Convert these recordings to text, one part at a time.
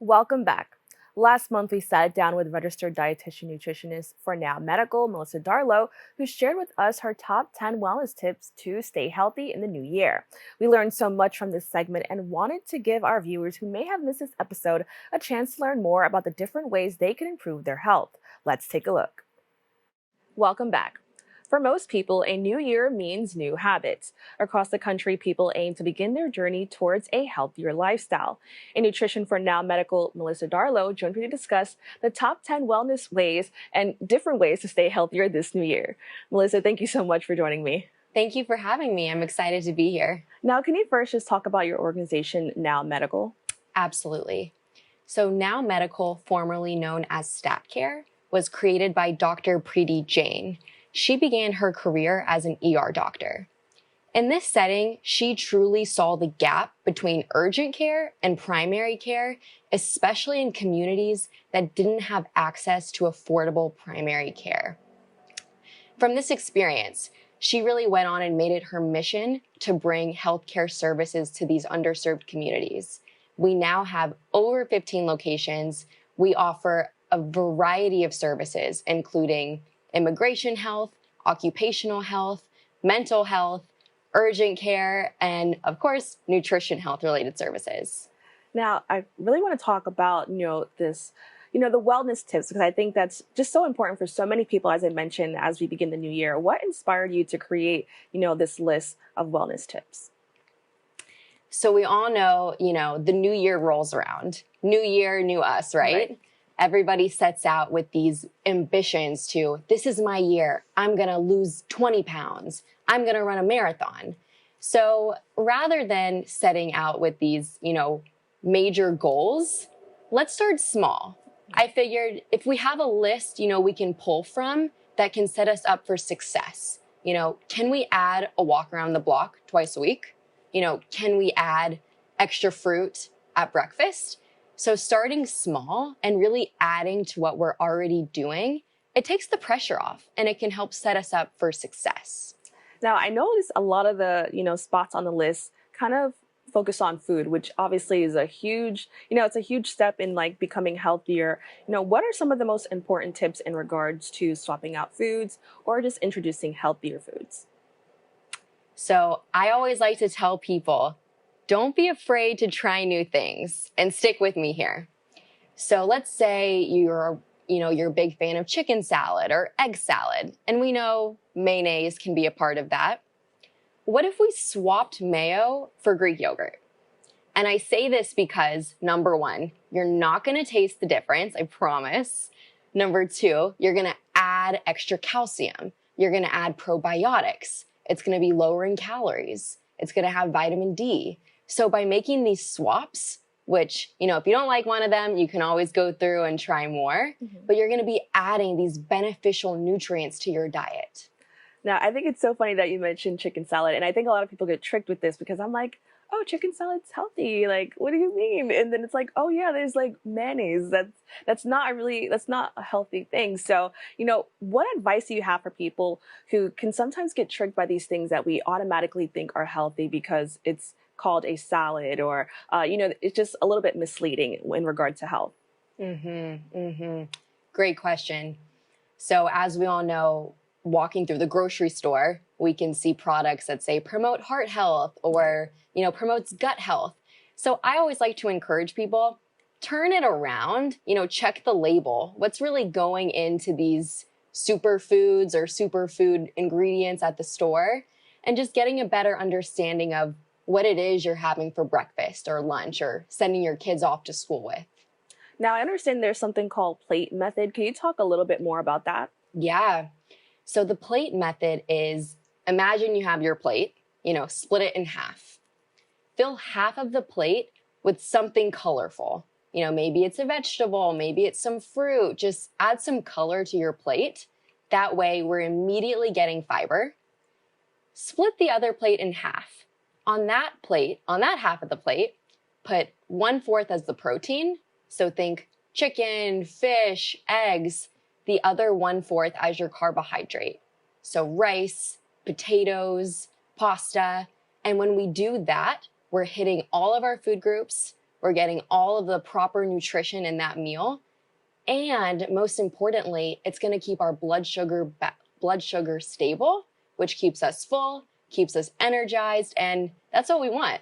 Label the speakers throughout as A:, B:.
A: Welcome back. Last month, we sat down with Registered Dietitian Nutritionist for Nao Medical, Melissa Darlow, who shared with us her top 10 wellness tips to stay healthy in the new year. We learned so much from this segment and wanted to give our viewers who may have missed this episode a chance to learn more about the different ways they can improve their health. Let's take a look. Welcome back. For most people, a new year means new habits. Across the country, people aim to begin their journey towards a healthier lifestyle. In Nutrition for Now Medical, Melissa Darlow joined me to discuss the top 10 wellness ways and different ways to stay healthier this new year. Melissa, thank you so much for joining me.
B: Thank you for having me. I'm excited to be here.
A: Now, can you first just talk about your organization, Nao Medical?
B: Absolutely. So Nao Medical, formerly known as StatCare, was created by Dr. Preeti Jain. She began her career as an ER doctor. In this setting, she truly saw the gap between urgent care and primary care, especially in communities that didn't have access to affordable primary care. From this experience, she really went on and made it her mission to bring healthcare services to these underserved communities. We now have over 15 locations. We offer a variety of services, including immigration health, occupational health, mental health, urgent care, and of course, nutrition health related services.
A: Now, I really want to talk about, the wellness tips, because I think that's just so important for so many people, as I mentioned, as we begin the new year. What inspired you to create, this list of wellness tips?
B: So we all know, the new year rolls around. New year, new us, right? Everybody sets out with these ambitions to, this is my year. I'm going to lose 20 pounds. I'm going to run a marathon. So rather than setting out with these, major goals, let's start small. I figured if we have a list, we can pull from that can set us up for success. Can we add a walk around the block twice a week? Can we add extra fruit at breakfast? So starting small and really adding to what we're already doing, it takes the pressure off and it can help set us up for success.
A: Now, I noticed a lot of the, spots on the list kind of focus on food, which obviously is a huge, it's a huge step in like becoming healthier. What are some of the most important tips in regards to swapping out foods or just introducing healthier foods?
B: So I always like to tell people, don't be afraid to try new things, and stick with me here. So let's say you're a big fan of chicken salad or egg salad, and we know mayonnaise can be a part of that. What if we swapped mayo for Greek yogurt? And I say this because, number one, you're not going to taste the difference, I promise. Number two, you're going to add extra calcium. You're going to add probiotics. It's going to be lower in calories. It's going to have vitamin D. So by making these swaps, which, if you don't like one of them, you can always go through and try more, but you're going to be adding these beneficial nutrients to your diet.
A: Now, I think it's so funny that you mentioned chicken salad, and I think a lot of people get tricked with this because I'm like, oh, chicken salad's healthy. Like, what do you mean? And then it's like, oh yeah, there's like mayonnaise. That's not a healthy thing. So, what advice do you have for people who can sometimes get tricked by these things that we automatically think are healthy because it's called a salad or, it's just a little bit misleading in regard to health?
B: Great question. So as we all know, walking through the grocery store, we can see products that say promote heart health or, promotes gut health. So I always like to encourage people, turn it around, check the label. What's really going into these superfoods or superfood ingredients at the store, and just getting a better understanding of what it is you're having for breakfast or lunch or sending your kids off to school with.
A: Now, I understand there's something called plate method. Can you talk a little bit more about that?
B: Yeah. So the plate method is, imagine you have your plate, split it in half. Fill half of the plate with something colorful. Maybe it's a vegetable, maybe it's some fruit. Just add some color to your plate. That way we're immediately getting fiber. Split the other plate in half. On that half of the plate, put 1/4 as the protein. So think chicken, fish, eggs. The other 1/4 as your carbohydrate. So rice, potatoes, pasta. And when we do that, we're hitting all of our food groups. we're getting all of the proper nutrition in that meal. And most importantly, it's going to keep our blood sugar stable, which keeps us full, keeps us energized, and that's what we want.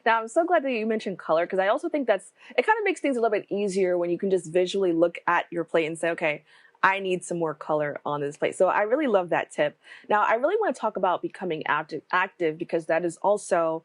A: Now, I'm so glad that you mentioned color because I also think it kind of makes things a little bit easier when you can just visually look at your plate and say, okay, I need some more color on this plate. So I really love that tip. Now, I really want to talk about becoming active because that is also,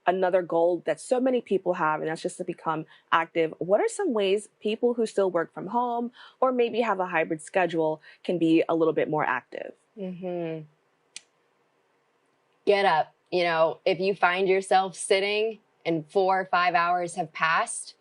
A: another goal that so many people have, and that's just to become active. What are some ways people who still work from home or maybe have a hybrid schedule can be a little bit more active?
B: Mm-hmm. Get up. If you find yourself sitting and 4 or 5 hours have passed,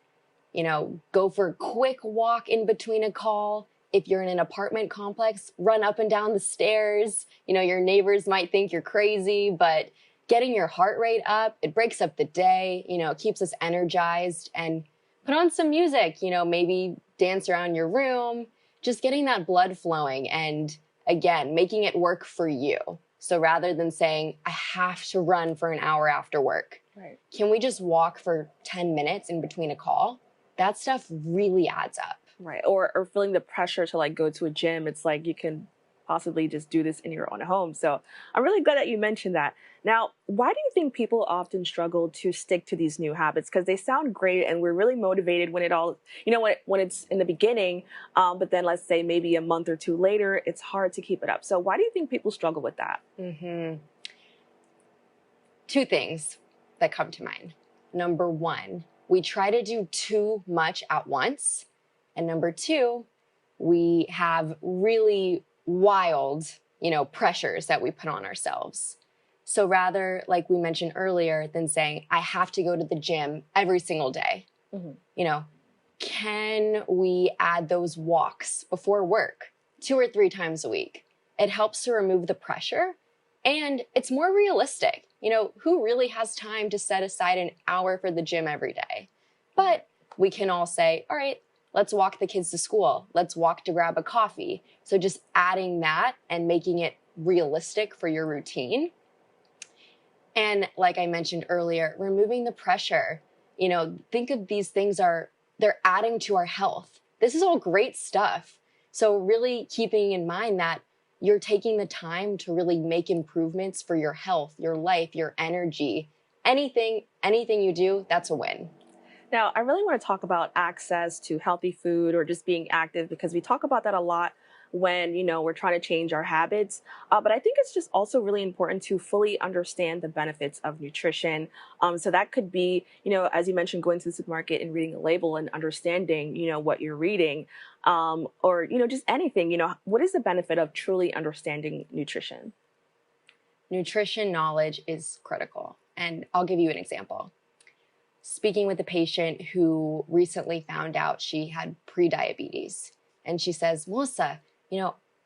B: go for a quick walk in between a call. If you're in an apartment complex, run up and down the stairs. Your neighbors might think you're crazy, but getting your heart rate up, it breaks up the day, it keeps us energized. And put on some music, maybe dance around your room, just getting that blood flowing and, again, making it work for you. So rather than saying, I have to run for an hour after work,
A: right,
B: can we just walk for 10 minutes in between a call? That stuff really adds up.
A: Right. Or feeling the pressure to go to a gym. It's like you can possibly just do this in your own home. So I'm really glad that you mentioned that. Now, why do you think people often struggle to stick to these new habits? Because they sound great and we're really motivated when it all, when it's in the beginning, but then let's say maybe a month or two later, it's hard to keep it up. So why do you think people struggle with that?
B: Mm-hmm. Two things that come to mind. Number one, we try to do too much at once. And number two, we have really wild, pressures that we put on ourselves. So rather, like we mentioned earlier, than saying, I have to go to the gym every single day, can we add those walks before work 2 or 3 times a week? It helps to remove the pressure and it's more realistic. Who really has time to set aside an hour for the gym every day? But we can all say, all right, let's walk the kids to school. Let's walk to grab a coffee. So just adding that and making it realistic for your routine. And like I mentioned earlier, removing the pressure. Think of these things they're adding to our health. This is all great stuff. So really keeping in mind that you're taking the time to really make improvements for your health, your life, your energy. Anything you do, that's a win.
A: Now, I really want to talk about access to healthy food or just being active because we talk about that a lot when, we're trying to change our habits. But I think it's just also really important to fully understand the benefits of nutrition. So that could be, as you mentioned, going to the supermarket and reading a label and understanding, what you're reading, or, just anything. What is the benefit of truly understanding nutrition?
B: Nutrition knowledge is critical. And I'll give you an example. Speaking with a patient who recently found out she had prediabetes. And she says, Melissa,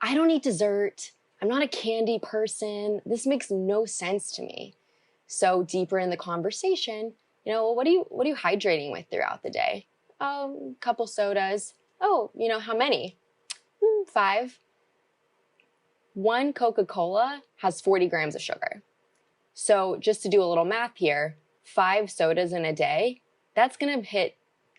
B: I don't eat dessert. I'm not a candy person. This makes no sense to me. So deeper in the conversation, what are you hydrating with throughout the day? A couple sodas. Oh, how many? 5. 1 Coca-Cola has 40 grams of sugar. So just to do a little math here, 5 sodas in a day, that's going to hit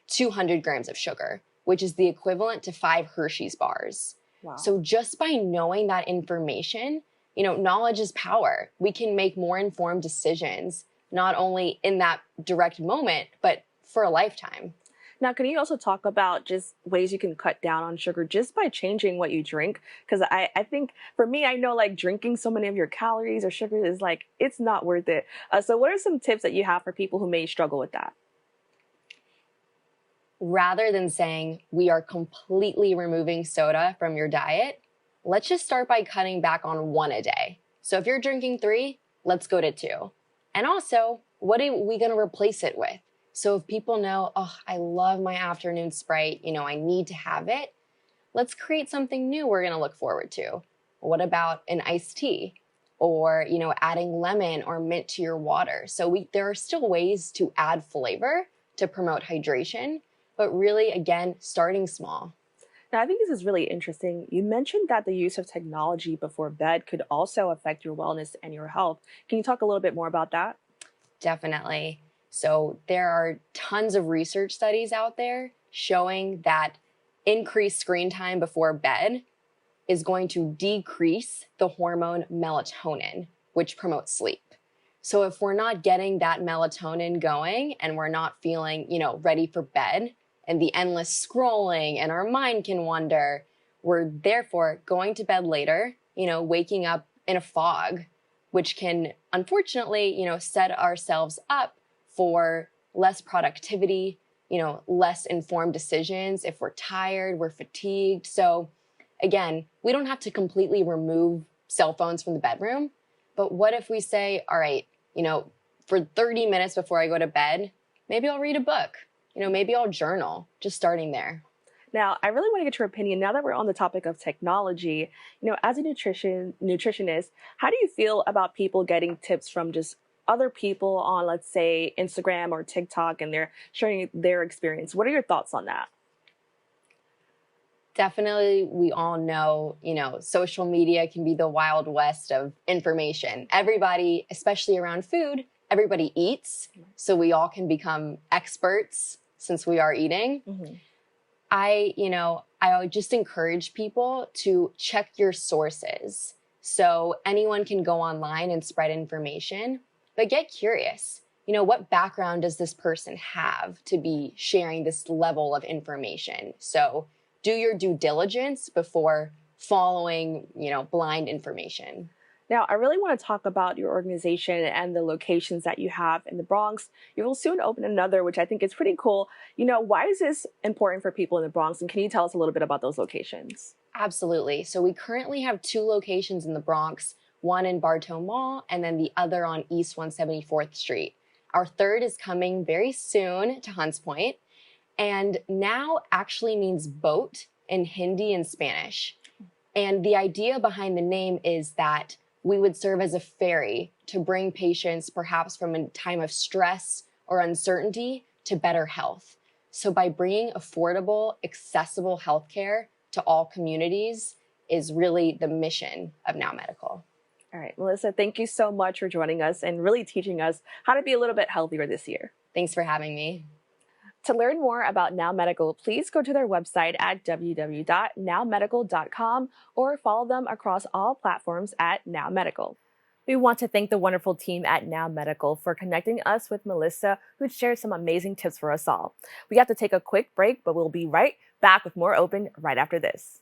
B: 200 grams of sugar, which is the equivalent to 5 Hershey's bars.
A: Wow.
B: So just by knowing that information, knowledge is power. We can make more informed decisions, not only in that direct moment, but for a lifetime.
A: Now, can you also talk about just ways you can cut down on sugar just by changing what you drink? Because I think for me, I know drinking so many of your calories or sugar is it's not worth it. So what are some tips that you have for people who may struggle with that?
B: Rather than saying we are completely removing soda from your diet, let's just start by cutting back on 1 a day. So if you're drinking 3, let's go to 2. And also, what are we going to replace it with? So if people know, oh, I love my afternoon Sprite, I need to have it, let's create something new we're going to look forward to. What about an iced tea? Or, adding lemon or mint to your water. So there are still ways to add flavor to promote hydration, but really, again, starting small.
A: Now, I think this is really interesting. You mentioned that the use of technology before bed could also affect your wellness and your health. Can you talk a little bit more about that?
B: Definitely. So there are tons of research studies out there showing that increased screen time before bed is going to decrease the hormone melatonin, which promotes sleep. So if we're not getting that melatonin going and we're not feeling, ready for bed, and the endless scrolling and our mind can wander, we're therefore going to bed later, waking up in a fog, which can unfortunately, set ourselves up for less productivity, less informed decisions. If we're tired, we're fatigued. So again, we don't have to completely remove cell phones from the bedroom, but what if we say, all right, for 30 minutes before I go to bed, maybe I'll read a book, maybe I'll journal, just starting there.
A: Now, I really want to get your opinion now that we're on the topic of technology. As a nutritionist, how do you feel about people getting tips from just other people on, let's say, Instagram or TikTok, and they're sharing their experience? What are your thoughts on that?
B: Definitely, we all know, social media can be the wild west of information. Everybody, especially around food, everybody eats, so we all can become experts since we are eating.
A: Mm-hmm.
B: I would just encourage people to check your sources. So anyone can go online and spread information, but get curious. What background does this person have to be sharing this level of information? So do your due diligence before following, blind information.
A: Now, I really want to talk about your organization and the locations that you have in the Bronx. You will soon open another, which I think is pretty cool. Why is this important for people in the Bronx? And can you tell us a little bit about those locations?
B: Absolutely. So we currently have 2 locations in the Bronx, one in Bartow Mall and then the other on East 174th Street. Our third is coming very soon to Hunts Point. And Nao actually means boat in Hindi and Spanish. And the idea behind the name is that we would serve as a ferry to bring patients perhaps from a time of stress or uncertainty to better health. So by bringing affordable, accessible healthcare to all communities is really the mission of Nao Medical.
A: All right, Melissa, thank you so much for joining us and really teaching us how to be a little bit healthier this year.
B: Thanks for having me.
A: To learn more about Nao Medical, please go to their website at www.naomedical.com or follow them across all platforms at Nao Medical. We want to thank the wonderful team at Nao Medical for connecting us with Melissa, who shared some amazing tips for us all. We have to take a quick break, but we'll be right back with more Open right after this.